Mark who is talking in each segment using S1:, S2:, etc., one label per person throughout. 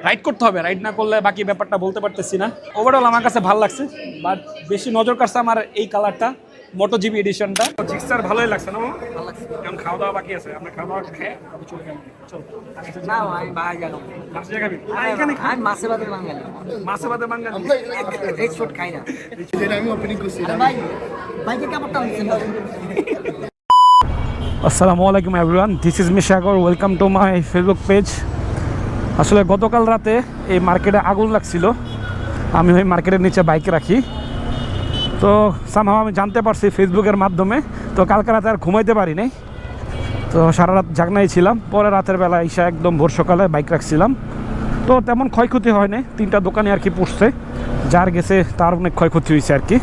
S1: Ride করতে হবে, ride না করলে বাকি ব্যাপারটা বলতে পারতেছি না। ওভারঅল আমার কাছে ভালো লাগছে, বাট বেশি নজর কাটছে আমার এই কালারটা, মোটো জিবি এডিশনটা। জিক্সার ভালোই লাগছে না?
S2: ভালো লাগছে।
S1: কারণ খাওয়া দাওয়া বাকি আছে, আমরা খাওয়া দাওয়া খেয়ে চলে গেলাম। চল
S2: না আমি বাইরে যাবো।
S1: মাছ খাবি? এখানে
S2: আমি মাছে ভাতে বাঙালি।
S1: মাছে ভাতে বাঙালি
S2: রেড ফুড খাই না।
S3: যেটা আমি ওপেনিং করছি
S2: ভাই বাইকে কাপড়টা আনছেন।
S1: আসসালামু আলাইকুম এভরিওয়ান, দিস ইজ মিশাগর, welcome to my Facebook page. আসলে গতকাল রাতে এই মার্কেটে আগুন লাগছিল, আমি ওই মার্কেটের নিচে বাইক রাখি, তো সামহাও আমি জানতে পারছি ফেসবুকের মাধ্যমে। তো কালকে রাতে আর ঘুমাইতে পারি নাই, তো সারা রাত জাগনাই ছিলাম। পরে রাতের বেলা এসে একদম ভোর সকালে বাইক রাখছিলাম, তো তেমন ক্ষয়ক্ষতি হয় নাই। 3টা দোকানে আর কি পড়ছে, যার গেছে তার অনেক ক্ষয়ক্ষতি হয়েছে আর কি।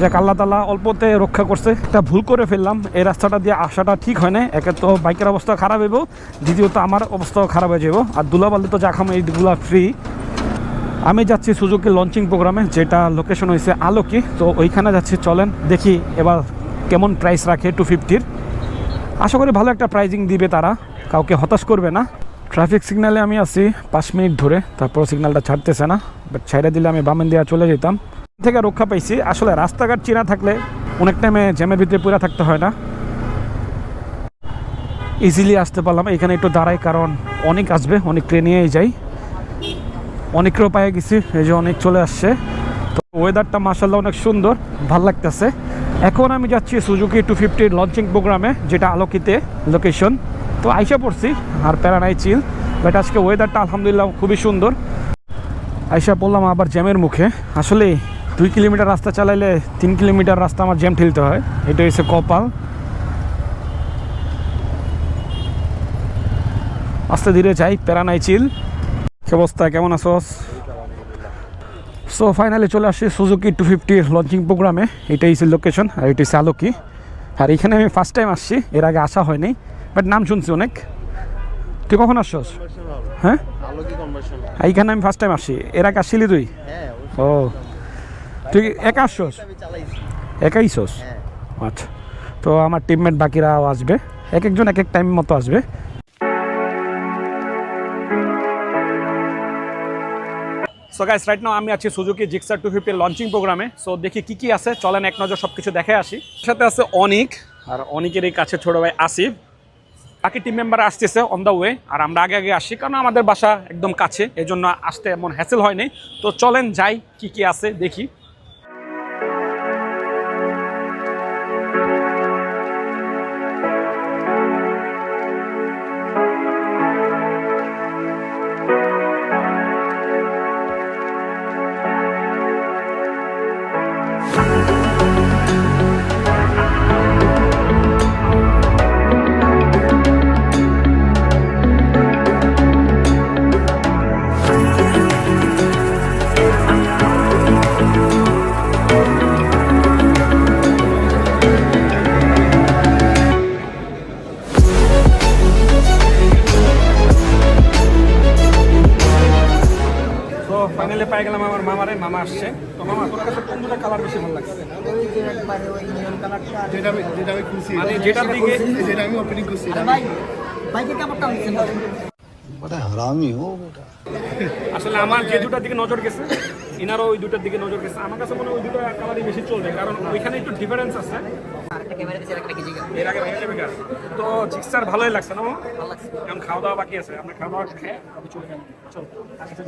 S1: যাক আল্লাহ তাআলা অল্পতে রক্ষা করছে। একটা ভুল করে ফেললাম, এই রাস্তাটা দিয়ে আসাটা ঠিক হয় না। একে তো বাইকের অবস্থা খারাপ হইব, দ্বিতীয়ত আমার অবস্থাও খারাপ হয়ে যাব। আর দুলাবালি তো যা খাম এইগুলো ফ্রি। আমি যাচ্ছি সুজুকি লঞ্চিং প্রোগ্রামে, যেটা লোকেশন হয়েছে আলোকি। তো ওইখানে যাচ্ছি, চলেন দেখি এবার কেমন প্রাইস রাখে 250-র। আশা করি ভালো একটা প্রাইজিং দিবে তারা, কাউকে হতাশ করবে না। ট্রাফিক সিগন্যালে আমি আছি 5 মিনিট ধরে, তারপর সিগন্যালটা ছাড়তেছে না, বাট ছাইড়া দিলে আমি বামেন দিয়ে চলে যেতাম। থেকে রক্ষা পাইছি। আসলে রাস্তাঘাট চেনা থাকলে অনেক টাইমে জ্যামের ভিতরে পুরা থাকতে হয় না, ইজিলি আসতে পারলাম। এখানে একটু দাঁড়াই, কারণ অনেক আসবে, অনেক ট্রেনেই যাই, অনেকেরও পায়ে গেছি, এই যে অনেক চলে আসছে। তো ওয়েদারটা মাশাআল্লাহ অনেক সুন্দর, ভাল লাগতেছে। এখন আমি যাচ্ছি সুজুকি 250 লঞ্চিং প্রোগ্রামে, যেটা আলোকিতে লোকেশন। তো আইসা পড়ছি, আর প্যারানাই চিল, বাট আজকে ওয়েদারটা আলহামদুলিল্লাহ খুবই সুন্দর। আইসা পড়লাম আবার জ্যামের মুখে। আসলে 2 কিলোমিটার রাস্তা চালাইলে 3 কিলোমিটার রাস্তা আমার জ্যাম ঠেলতে হয়, এটা হচ্ছে কপাল। আস্তে ধীরে যাই, প্যারানাই চিল। কি অবস্থা, কেমন আছো? সো ফাইনালি চলে আসছি সুজুকি 250 লঞ্চিং প্রোগ্রামে। এটাই হচ্ছে লোকেশন, আর এটি হচ্ছে আলোকি। আর এখানে আমি ফার্স্ট টাইম আসছি, এর আগে আসা হয়নি, বাট নাম শুনছি অনেক। তুই কখন আসছস? হ্যাঁ, এইখানে আমি ফার্স্ট টাইম আসছি। এর আগে আসছিলি তুই? ও, তুই একা আসছস? একাইছস? আচ্ছা, তো আমার টিমমেট বাকিরাও আসবে, এক একজন এক এক টাইম মতো আসবে। সো গাইস, রাইট নাও আমি আছি সুজুকি জিক্সার 250 লঞ্চিং প্রোগ্রামে। সো দেখি কি কি আছে, চলেন এক নজর সব কিছু দেখে আসি। সাথে আছে অনিক, আর অনিকের এই কাছে ছোট ভাই আসিফ। বাকি টিম মেম্বার আসতেছে অন দ্য ওয়ে, আর আমরা আগে আগে আসি, কারণ আমাদের বাসা একদম কাছে, এই জন্য আসতে এমন হ্যাসেল হয়নি। তো চলেন যাই, কি কি আছে দেখি। ফাইনালি পাই গেলাম আমার মামারে। মামা আসছে। তো মামা, তোর কাছে কোন দুটো কালার বেশি ভালো লাগছে?
S3: যেটা আমি খুলছি,
S1: মানে যেটার দিকে
S3: যেটা আমি ওপেনিং করছি।
S2: ভাই বাইকে কাপড়টা আনছেন।
S3: বড় হারামি হো বেটা।
S1: আসলে আমার যে দুটার দিকে নজর গেছে, ইনারও ওই দুটার দিকে নজর গেছে। আমার কাছে মনে হয় ওই দুটো কালারই বেশি চলবে, কারণ ওইখানে একটু ডিফারেন্স আছে।
S2: আরেকটা ক্যামেরা দিছে, আরেকটা কেজি
S1: এর আগে ভাইয়া বেকার। তো জিক্সার ভালোই লাগছে না?
S2: ভালো লাগছে।
S1: কারণ খাওয়া দাওয়া বাকি আছে, আমরা খাওয়া দাওয়া খেয়ে আমি চলে গেলাম। চল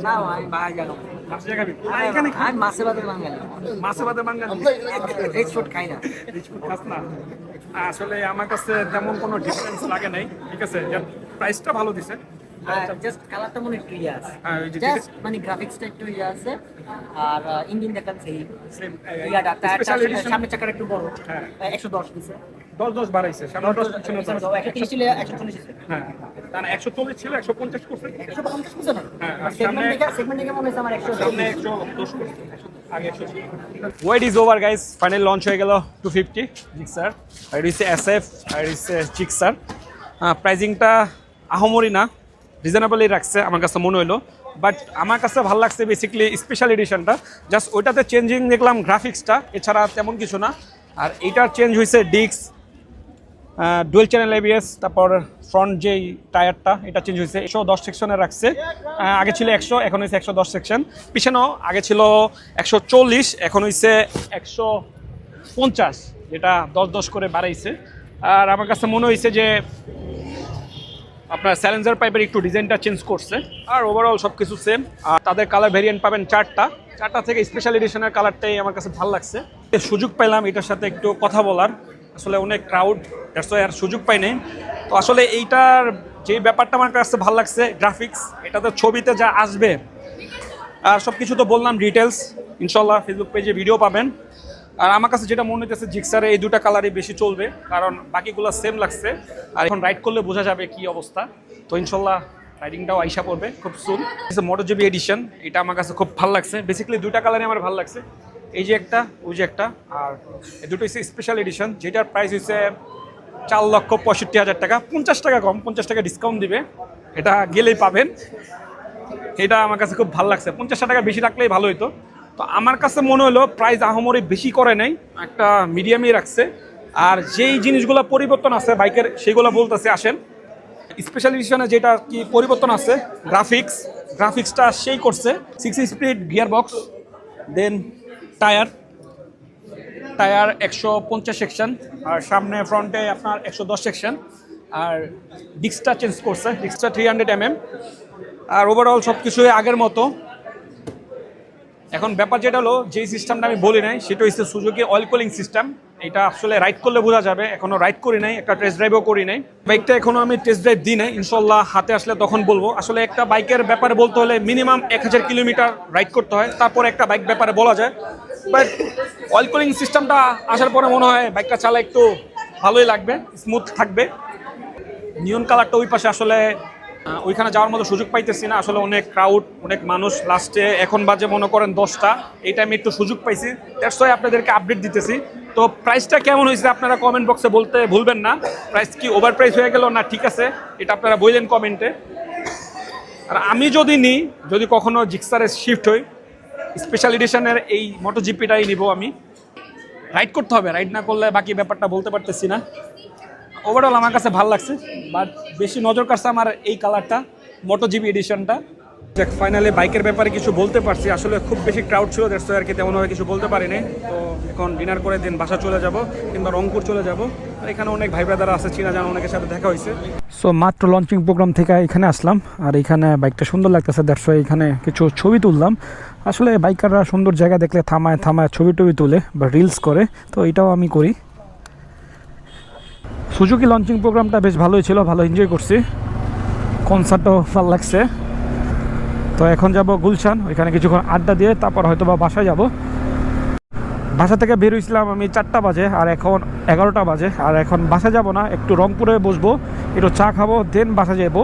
S2: না আমি বাইরে যাবো।
S1: মাছ খাবি? এখানে
S2: আমি মাছে ভাতে বাঙালি।
S1: মাছে ভাতে বাঙালি
S2: রেড ফুড খাই না।
S1: রিচ ফুড খাস না? আসলে আমার কাছে তেমন কোনো ডিফারেন্স লাগে নাই, ঠিক আছে। প্রাইসটা ভালো দিছে,
S2: জাস্ট কালারটা মনে একটু ইয়ে আছে,
S1: হ্যাঁ, ওই যে
S2: জাস্ট মানে গ্রাফিক্সটা একটু ইয়ে আছে। আর ইঞ্জিন দেখান সেই
S1: সেম
S2: ইয়াটা,
S1: স্পেশাল এডিশন।
S2: সামনের চাকাটা একটু বড়।
S1: হ্যাঁ,
S2: 110 দিছে।
S1: 10 বাড়াইছে, সামনে 10 পিছনে 10।
S2: 130 ছিল 140 ছিল।
S1: হ্যাঁ, তার 140 ছিল, 150 করছে।
S2: 150 বুঝছো না?
S1: হ্যাঁ, আর
S2: সেগমেন্ট দেখে মনে হচ্ছে আমার 100
S1: সামনে 110 করছে, আগে 100 ছিল। Wait is over guys, final launch হয়ে গেল 250 জিক্সার। আর এটা হচ্ছে এসএফ, আর এটা হচ্ছে জিক্সার। প্রাইজিংটা আহমরি না, রিজনেবলই রাখছে আমার কাছে মনে হলো। বাট আমার কাছে ভালো লাগছে বেসিক্যালি স্পেশাল এডিশনটা। জাস্ট ওইটাতে চেঞ্জিং দেখলাম গ্রাফিক্সটা, এছাড়া তেমন কিছু না। আর এইটার চেঞ্জ হয়েছে ডিস্ক, ডুয়েল চ্যানেল এবিএস, তারপর ফ্রন্ট যেই টায়ারটা এটা চেঞ্জ হয়েছে, 110 সেকশনে রাখছে। আগে ছিল 100, এখন হয়েছে 110 সেকশন। পিছনেও আগে ছিল 140, এখন হয়েছে 150, যেটা 10-10 করে বাড়াইছে। আর আমার কাছে মনে হয়েছে যে আপনার স্যালেঞ্জার পাইপের একটু ডিজাইনটা চেঞ্জ করছে, আর ওভারঅল সব কিছু সেম। আর তাদের কালার ভেরিয়েন্ট পাবেন চারটা থেকে স্পেশাল এডিশনের কালারটাই আমার কাছে ভালো লাগছে। সুযোগ পেলাম এটার সাথে একটু কথা বলার, আসলে অনেক ক্রাউড, আর সুযোগ পাই নাই। তো আসলে এইটার যে ব্যাপারটা আমার কাছে ভালো লাগছে, গ্রাফিক্স, এটাতে ছবিতে যা আসবে আর সব কিছু তো বললাম ডিটেলস, ইনশাল্লাহ ফেসবুক পেজে ভিডিও পাবেন। আর আমার কাছে যেটা মনে হইতেছে জিক্সারে এই দুটা কালারই বেশি চলবে, কারণ বাকিগুলো সেম লাগছে। আর এখন রাইড করলে বোঝা যাবে কি অবস্থা। তো ইনশাল্লাহ রাইডিংটাও আইসা পড়বে খুব সুন। মোটোজিপি এডিশন, এটা আমার কাছে খুব ভালো লাগছে। বেসিক্যালি দুটা কালারই আমার ভালো লাগছে, এই যে একটা, ওই যে একটা। আর এই দুটো হচ্ছে স্পেশাল এডিশন, যেটার প্রাইস হচ্ছে 4,65,000 টাকা। 50 টাকা কম, 50 টাকা ডিসকাউন্ট দিবে, এটা গেলেই পাবেন। এটা আমার কাছে খুব ভালো লাগছে। 50 টাকা বেশি রাখলেই ভালো হতো। তো আমার কাছে মনে হলো প্রাইস আহামরি বেশি করে নাই, একটা মিডিয়ামই রাখছে। আর যেই জিনিসগুলো পরিবর্তন আছে বাইকের, সেগুলো বলতেছে আসেন। স্পেশাল এডিশনে যেটা কি পরিবর্তন আছে, গ্রাফিক্সটা সেই করছে। 6 স্পিড গিয়ার বক্স, দেন টায়ার 150 সেকশন, আর সামনে ফ্রন্টে আপনার 110 সেকশন। আর ডিস্কটা চেঞ্জ করছে, ডিস্কটা 300 mm। আর ওভারঅল সব কিছুই আগের মতো। এখন ব্যাপার যেটা হলো, যেই সিস্টেমটা আমি বলি নাই, সেটা হচ্ছে সুজুকি অয়েল কুলিং সিস্টেম। এটা আসলে রাইড করলে বোঝা যাবে, এখনো রাইড করি নাই, একটা টেস্ট ড্রাইভও করি নাই। বাইকটা এখনো আমি টেস্ট ড্রাইভ দিই নাই, ইনশাল্লাহ হাতে আসলে তখন বলবো। আসলে একটা বাইকের ব্যাপারে বলতে হলে মিনিমাম 1000 কিলোমিটার রাইড করতে হয়, তারপর একটা বাইক ব্যাপারে বলা যায়। বাট অয়েল কুলিং সিস্টেমটা আসার পরে মনে হয় বাইকটা চালা একটু ভালোই লাগবে, স্মুথ থাকবে। নিয়ন কালারটা ওই পাশে আসলে ওইখানে যাওয়ার মতো সুযোগ পাইতেছি না, আসলে অনেক ক্রাউড, অনেক মানুষ। লাস্টে এখন বাজে মনে করেন 10টা, এই টাইমে একটু সুযোগ পাইছি, দ্যাটস ওয়াই আপনাদেরকে আপডেট দিতেছি। তো প্রাইসটা কেমন হয়েছে আপনারা কমেন্ট বক্সে বলতে ভুলবেন না। প্রাইস কি ওভার প্রাইস হয়ে গেল না ঠিক আছে, এটা আপনারা বললেন কমেন্টে। আর আমি যদি কখনো জিক্সারে শিফট হই, স্পেশাল এডিশনের এই মোটোজিপিটাই নিব আমি। রাইড করতে হবে, রাইড না করলে বাকি ব্যাপারটা বলতে পারতেছি না। ওভারঅল আমার কাছে ভালো লাগছে, বাট বেশি নজর কাটছে আমার এই কালারটা, মোটোজিপি এডিশনটা। ফাইনালি বাইকের ব্যাপারে কিছু বলতে পারছি। আসলে খুব বেশি ক্রাউড ছিল, দ্যাটস ওয়াই আর কি তেমনভাবে কিছু বলতে পারিনি। তো এখন ডিনার করে দিন বাসা চলে যাব, কিংবা রংপুর চলে যাব। এখানে অনেক ভাই ব্রাদার আছে, চীনা জানা, অনেকের সাথে দেখা হয়েছে। সো মাত্র লঞ্চিং প্রোগ্রাম থেকে এখানে আসলাম, আর এখানে বাইকটা সুন্দর লাগতেছে, দ্যাটস ওয়াই এখানে কিছু ছবি তুললাম। আসলে বাইকাররা সুন্দর জায়গা দেখলে থামায় ছবি তুলে বা রিলস করে, তো এটাও আমি করি। সুজুকি লঞ্চিং প্রোগ্রামটা বেশ ভালোই ছিল, ভালো এনজয় করছি, কনসার্টও ভালো লাগছে। তো এখন যাব গুলশান, ওইখানে কিছুক্ষণ আড্ডা দিয়ে তারপর হয়তো বা বাসায় যাব। বাসা থেকে বের হয়েছিলাম আমি 4টা বাজে, আর এখন 11টা বাজে। আর এখন বাসা যাব না, একটু রংপুরে বসবো, একটু চা খাবো, দেন বাসা যাব।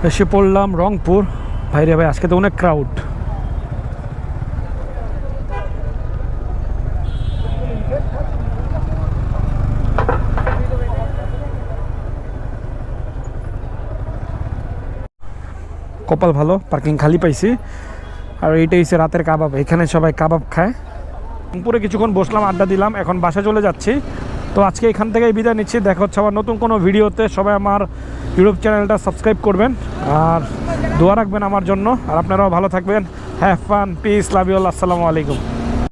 S1: এসে পড়লাম রংপুর। ভাইরে ভাই, আজকে তো অনেক ক্রাউড। কপাল ভালো, পার্কিং খালি পাইছি। আর এইটাই হচ্ছে রাতের কাবাব, এখানে সবাই কাবাব খায়। রংপুরে কিছুক্ষণ বসলাম, আড্ডা দিলাম, এখন বাসা চলে যাচ্ছি। তো আজকে এখান থেকেই বিদায় নিচ্ছি, দেখা হচ্ছে আবার নতুন কোনো ভিডিওতে। সবাই আমার ইউটিউব চ্যানেলটা সাবস্ক্রাইব করবেন, আর দোয়া রাখবেন আমার জন্য। আর আপনারাও ভালো থাকবেন। Have fun, peace, love you, আসসালামু আলাইকুম।